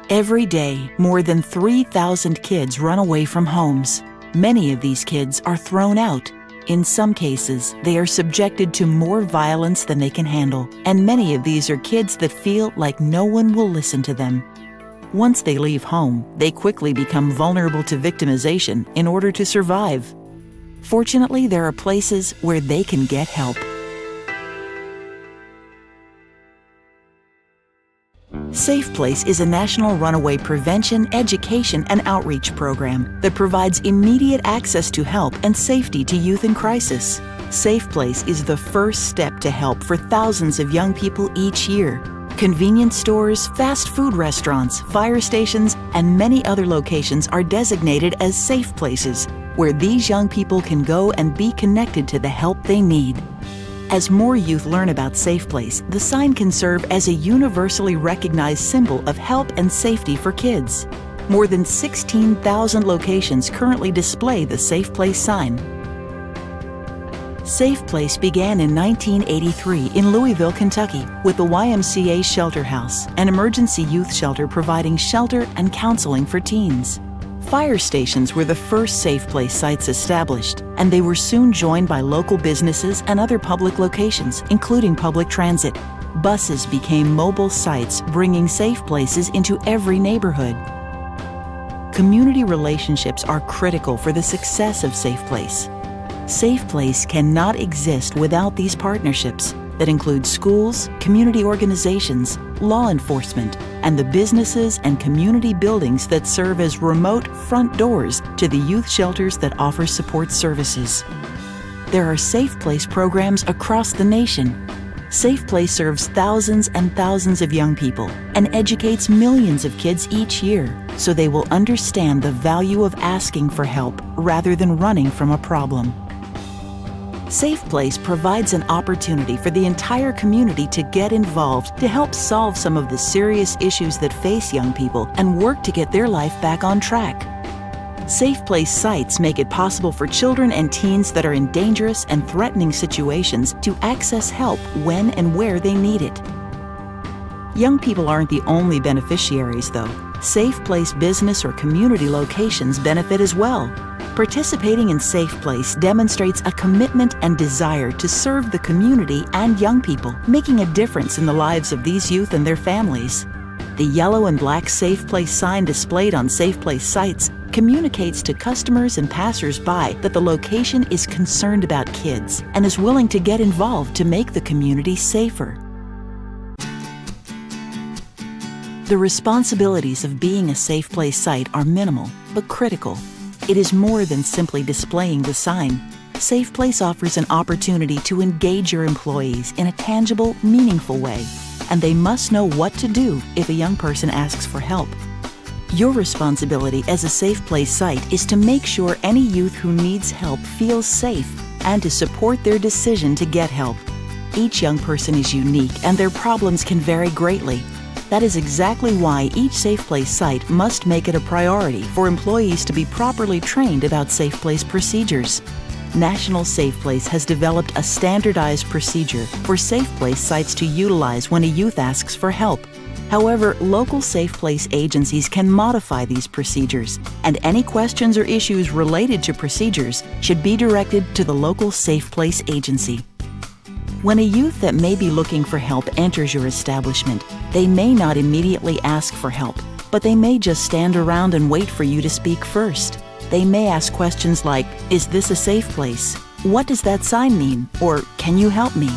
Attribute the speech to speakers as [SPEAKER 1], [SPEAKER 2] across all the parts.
[SPEAKER 1] Every day, more than 3,000 kids run away from homes. Many of these kids are thrown out. In some cases, they are subjected to more violence than they can handle, and many of these are kids that feel like no one will listen to them. Once they leave home, they quickly become vulnerable to victimization in order to survive. Fortunately, there are places where they can get help. Safe Place is a national runaway prevention, education, and outreach program that provides immediate access to help and safety to youth in crisis. Safe Place is the first step to help for thousands of young people each year. Convenience stores, fast food restaurants, fire stations, and many other locations are designated as safe places where these young people can go and be connected to the help they need. As more youth learn about Safe Place, the sign can serve as a universally recognized symbol of help and safety for kids. More than 16,000 locations currently display the Safe Place sign. Safe Place began in 1983 in Louisville, Kentucky, with the YMCA Shelter House, an emergency youth shelter providing shelter and counseling for teens. Fire stations were the first Safe Place sites established, and they were soon joined by local businesses and other public locations, including public transit. Buses became mobile sites, bringing safe places into every neighborhood. Community relationships are critical for the success of Safe Place. Safe Place cannot exist without these partnerships that include schools, community organizations, law enforcement, and the businesses and community buildings that serve as remote front doors to the youth shelters that offer support services. There are Safe Place programs across the nation. Safe Place serves thousands and thousands of young people and educates millions of kids each year, so they will understand the value of asking for help rather than running from a problem. Safe Place provides an opportunity for the entire community to get involved to help solve some of the serious issues that face young people and work to get their life back on track. Safe Place sites make it possible for children and teens that are in dangerous and threatening situations to access help when and where they need it. Young people aren't the only beneficiaries, though. Safe Place business or community locations benefit as well. Participating in Safe Place demonstrates a commitment and desire to serve the community and young people, making a difference in the lives of these youth and their families. The yellow and black Safe Place sign displayed on Safe Place sites communicates to customers and passers-by that the location is concerned about kids and is willing to get involved to make the community safer. The responsibilities of being a Safe Place site are minimal, but critical. It is more than simply displaying the sign. Safe Place offers an opportunity to engage your employees in a tangible, meaningful way, and they must know what to do if a young person asks for help. Your responsibility as a Safe Place site is to make sure any youth who needs help feels safe and to support their decision to get help. Each young person is unique and their problems can vary greatly. That is exactly why each Safe Place site must make it a priority for employees to be properly trained about Safe Place procedures. National Safe Place has developed a standardized procedure for Safe Place sites to utilize when a youth asks for help. However, local Safe Place agencies can modify these procedures, and any questions or issues related to procedures should be directed to the local Safe Place agency. When a youth that may be looking for help enters your establishment, they may not immediately ask for help, but they may just stand around and wait for you to speak first. They may ask questions like, "Is this a safe place? What does that sign mean?" Or, "Can you help me?"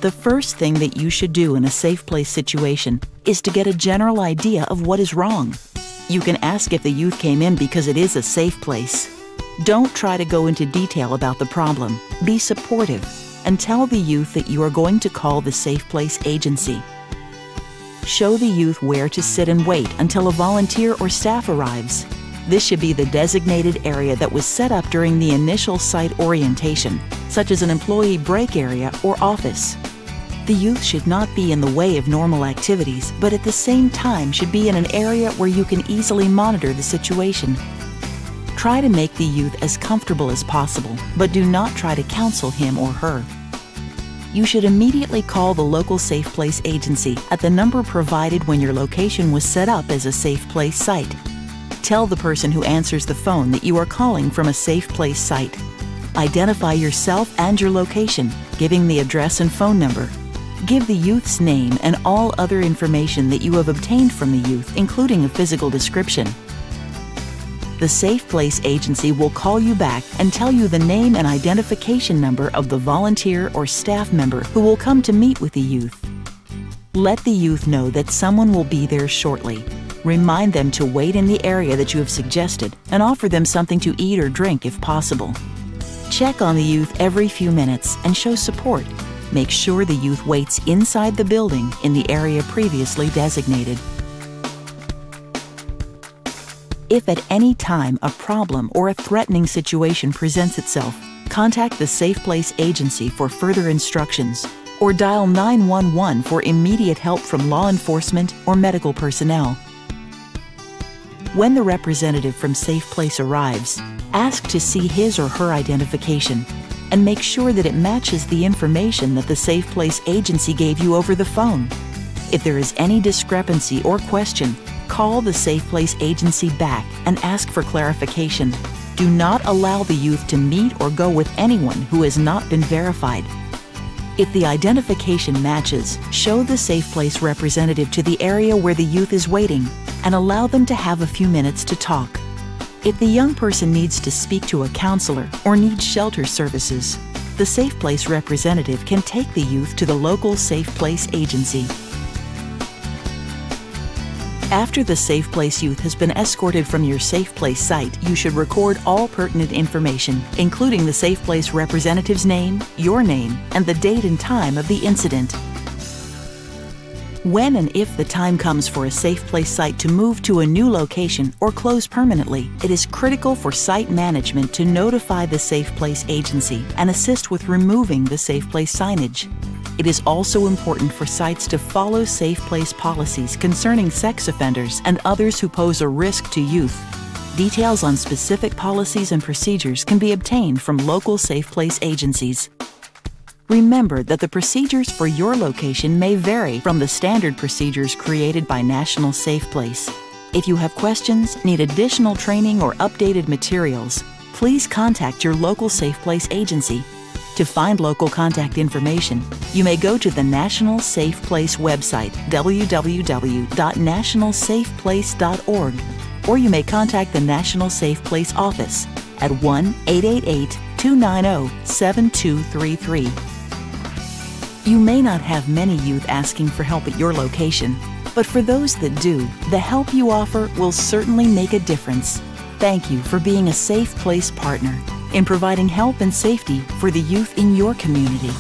[SPEAKER 1] The first thing that you should do in a Safe Place situation is to get a general idea of what is wrong. You can ask if the youth came in because it is a safe place. Don't try to go into detail about the problem. Be supportive and tell the youth that you are going to call the Safe Place agency. Show the youth where to sit and wait until a volunteer or staff arrives. This should be the designated area that was set up during the initial site orientation, such as an employee break area or office. The youth should not be in the way of normal activities, but at the same time should be in an area where you can easily monitor the situation. Try to make the youth as comfortable as possible, but do not try to counsel him or her. you should immediately call the local Safe Place agency at the number provided when your location was set up as a Safe Place site. Tell the person who answers the phone that you are calling from a Safe Place site. Identify yourself and your location, giving the address and phone number. Give the youth's name and all other information that you have obtained from the youth, including a physical description. The Safe Place agency will call you back and tell you the name and identification number of the volunteer or staff member who will come to meet with the youth. Let the youth know that someone will be there shortly. Remind them to wait in the area that you have suggested and offer them something to eat or drink if possible. Check on the youth every few minutes and show support. Make sure the youth waits inside the building in the area previously designated. If at any time a problem or a threatening situation presents itself, contact the Safe Place agency for further instructions or dial 911 for immediate help from law enforcement or medical personnel. When the representative from Safe Place arrives, ask to see his or her identification and make sure that it matches the information that the Safe Place agency gave you over the phone. If there is any discrepancy or question, call the Safe Place agency back and ask for clarification. Do not allow the youth to meet or go with anyone who has not been verified. If the identification matches, show the Safe Place representative to the area where the youth is waiting and allow them to have a few minutes to talk. If the young person needs to speak to a counselor or needs shelter services, the Safe Place representative can take the youth to the local Safe Place agency. After the Safe Place youth has been escorted from your Safe Place site, you should record all pertinent information, including the Safe Place representative's name, your name, and the date and time of the incident. When and if the time comes for a Safe Place site to move to a new location or close permanently, it is critical for site management to notify the Safe Place agency and assist with removing the Safe Place signage. It is also important for sites to follow Safe Place policies concerning sex offenders and others who pose a risk to youth. Details on specific policies and procedures can be obtained from local Safe Place agencies. Remember that the procedures for your location may vary from the standard procedures created by National Safe Place. If you have questions, need additional training, or updated materials, please contact your local Safe Place agency. To find local contact information, you may go to the National Safe Place website, www.nationalsafeplace.org, or you may contact the National Safe Place office at 1-888-290-7233. You may not have many youth asking for help at your location, but for those that do, the help you offer will certainly make a difference. Thank you for being a Safe Place partner in providing help and safety for the youth in your community.